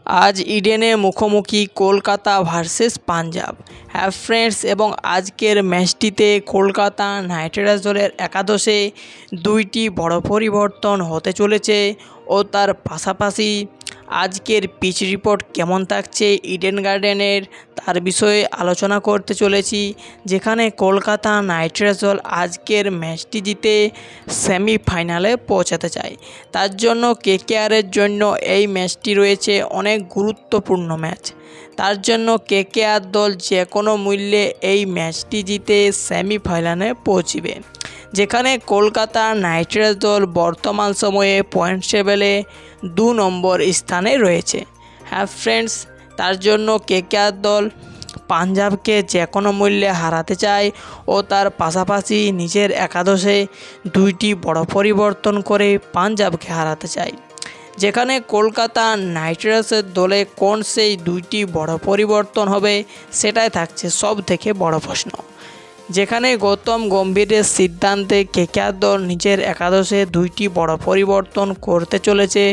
आज इडेने मुखोमुखी कलकाता भार्सेस पंजाब। हाँ फ्रेंड्स, एवं आजकेर मैचटीते कलकाता नाइट राइडार्स दलेर एकादशे दुईटी बड़ परिवर्तन होते चलेছে ও তার পাশাপাশি আজকের পিচ রিপোর্ট কেমন থাকছে ইডেন গার্ডেনের তার বিষয়ে আলোচনা করতে চলেছি, যেখানে কলকাতা নাইট রাইডার্স দল আজকের ম্যাচটি জিতে সেমিফাইনালে পৌঁছাতে চায়। তার জন্য কেকেআরের জন্য এই ম্যাচটি রয়েছে অনেক গুরুত্বপূর্ণ ম্যাচ। তার জন্য কেকেআর দল যে কোনো মূল্যে এই ম্যাচটি জিতে সেমিফাইনালে পৌঁছবে, যেখানে কলকাতা নাইট রাইডার্স দল বর্তমান সময়ে পয়েন্ট টেবিলে 2 নম্বর স্থানে রয়েছে। হ্যাঁ ফ্রেন্ডস, তার জন্য কেকেআর দল পাঞ্জাবকে যে কোনো মূল্যে হারাতে চায় ও তার পাশাপাশি নিজের একাদশে দুইটি বড় পরিবর্তন করে পাঞ্জাবকে হারাতে চায়। যেখানে কলকাতা নাইট রাইডার্সের দলে কোন সেই দুইটি বড় পরিবর্তন হবে সেটাই থাকছে সব থেকে বড় প্রশ্ন। যেখানে গৌতম গম্ভীরের সিদ্ধান্তে কেকেআর দল নিজের একাদশে দুইটি বড় পরিবর্তন করতে চলেছে।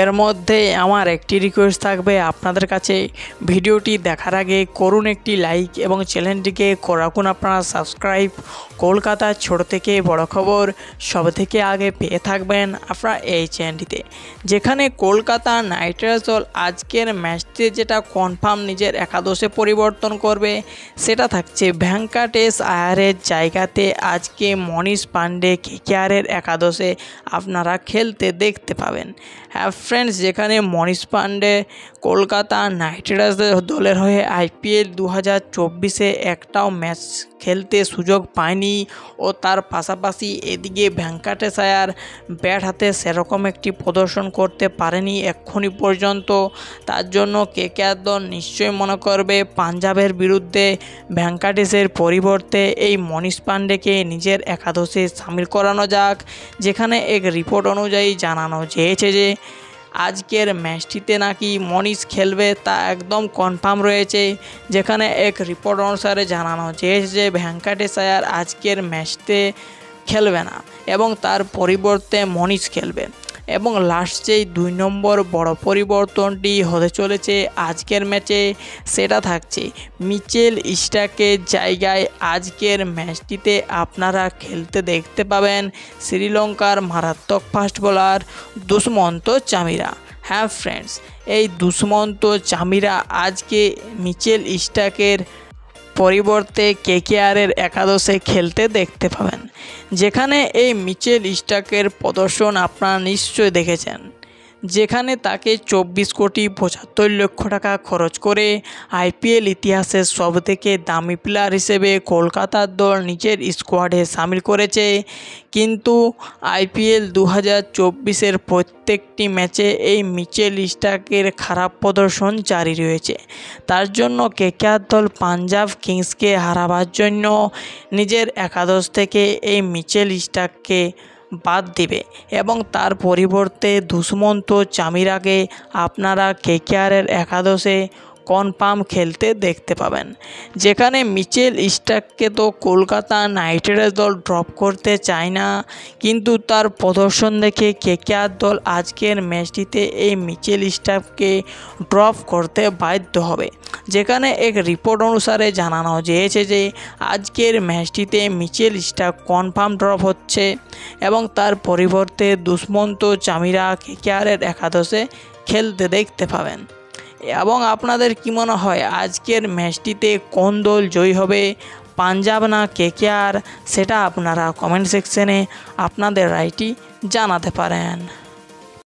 এর মধ্যে আমার একটি রিকোয়েস্ট থাকবে আপনাদের কাছে, ভিডিওটি দেখার আগে করুন একটি লাইক এবং চ্যানেলটিকে রাখুন আপনারা সাবস্ক্রাইব। কলকাতার ছোট থেকে বড় খবর সব থেকে আগে পেয়ে থাকবেন আপনারা এই চ্যানেলটিতে। যেখানে কলকাতা নাইট রাইডার্স দল আজকের ম্যাচটিতে যেটা কনফার্ম নিজের একাদশে পরিবর্তন করবে সেটা থাকছে ভেঙ্কাটেশ আয়ারের জায়গাতে আজকে মনীষ পান্ডে কেকেআরের একাদশে আপনারা খেলতে দেখতে পাবেন। হ্যাঁ ফ্রেন্ডস, যেখানে মনীষ পান্ডে কলকাতা নাইট রাইডার্স দলের হয়ে আইপিএল 2024-এ একটাও ম্যাচ খেলতে সুযোগ পায়নি ও তার পাশাপাশি এদিকে ভেঙ্কাটেশ আয়ার ব্যাট হাতে সেরকম একটি প্রদর্শন করতে পারেনি এক্ষুনি পর্যন্ত। তার জন্য কেকেআর দল নিশ্চয়ই মনে করবে পাঞ্জাবের বিরুদ্ধে ভেঙ্কাটেশের পরিবর্তে এই মনীষ পান্ডেকে নিজের একাদশে সামিল করানো যাক। যেখানে এক রিপোর্ট অনুযায়ী জানানো হয়েছে যে আজকের ম্যাচটিতে নাকি মনীষ খেলবে, তা একদম কনফার্ম রয়েছে। যেখানে এক রিপোর্ট অনুসারে জানানো হয়েছে যে ভেঙ্কাটেশ আয়ার আজকের ম্যাচতে খেলবে না এবং তার পরিবর্তে মনীষ খেলবে। এবং লাস্ট যেই 2 নম্বর বড় পরিবর্তনটি হতে চলেছে আজকের ম্যাচে সেটা থাকছে মিচেল স্টার্কের জায়গায় আজকের ম্যাচটিতে আপনারা খেলতে দেখতে পাবেন শ্রীলঙ্কার মারাত্মক ফাস্ট বোলার দুষ্মন্ত চামিরা। হ্যাঁ ফ্রেন্ডস, এই দুষ্মন্ত চামিরা আজকে মিচেল স্টার্কের পরিবর্তে কেকেআরের একাদশে খেলতে দেখতে পাবেন। যেখানে এই মিচেল স্টার্কের প্রদর্শন আপনারা নিশ্চয়ই দেখেছেন, যেখানে তাকে 24,75,00,000 টাকা খরচ করে আইপিএল ইতিহাসের সবথেকে দামি প্লেয়ার হিসেবে কলকাতার দল নিজের স্কোয়াডে সামিল করেছে। কিন্তু আইপিএল 2024-এর প্রত্যেকটি ম্যাচে এই মিচেল স্টার্কের খারাপ প্রদর্শন জারি রয়েছে। তার জন্য কেকেআর দল পাঞ্জাব কিংসকে হারাবার জন্য নিজের একাদশ থেকে এই মিচেল স্টার্ককে বাদ দিবে এবং তার পরিবর্তে দুষ্মন্ত চামিরাকে আপনারা কেকেআরের একাদশে কনফার্ম খেলতে দেখতে পাবেন। যেখানে মিচেল স্টার্ককে তো কলকাতা নাইট রাইডার্স দল ড্রপ করতে চায় না, কিন্তু তার প্রদর্শন দেখে কেকেআর দল আজকের ম্যাচটিতে এই মিচেল স্টার্ককে ড্রপ করতে বাধ্য হবে। যেখানে এক রিপোর্ট অনুসারে জানানো হয়েছে যে আজকের ম্যাচটিতে মিচেল স্টার্ক কনফার্ম ড্রপ হচ্ছে এবং তার পরিবর্তে দুষ্মন্ত চামিরা কেকেআরের একাদশে খেলতে দেখতে পাবেন। এবং আপনাদের কি মনে হয় আজকের ম্যাচটিতে কোন দল জয়ী হবে, পাঞ্জাব না কেকেআর? সেটা আপনারা কমেন্ট সেকশনে আপনাদের রায়টি জানাতে পারেন।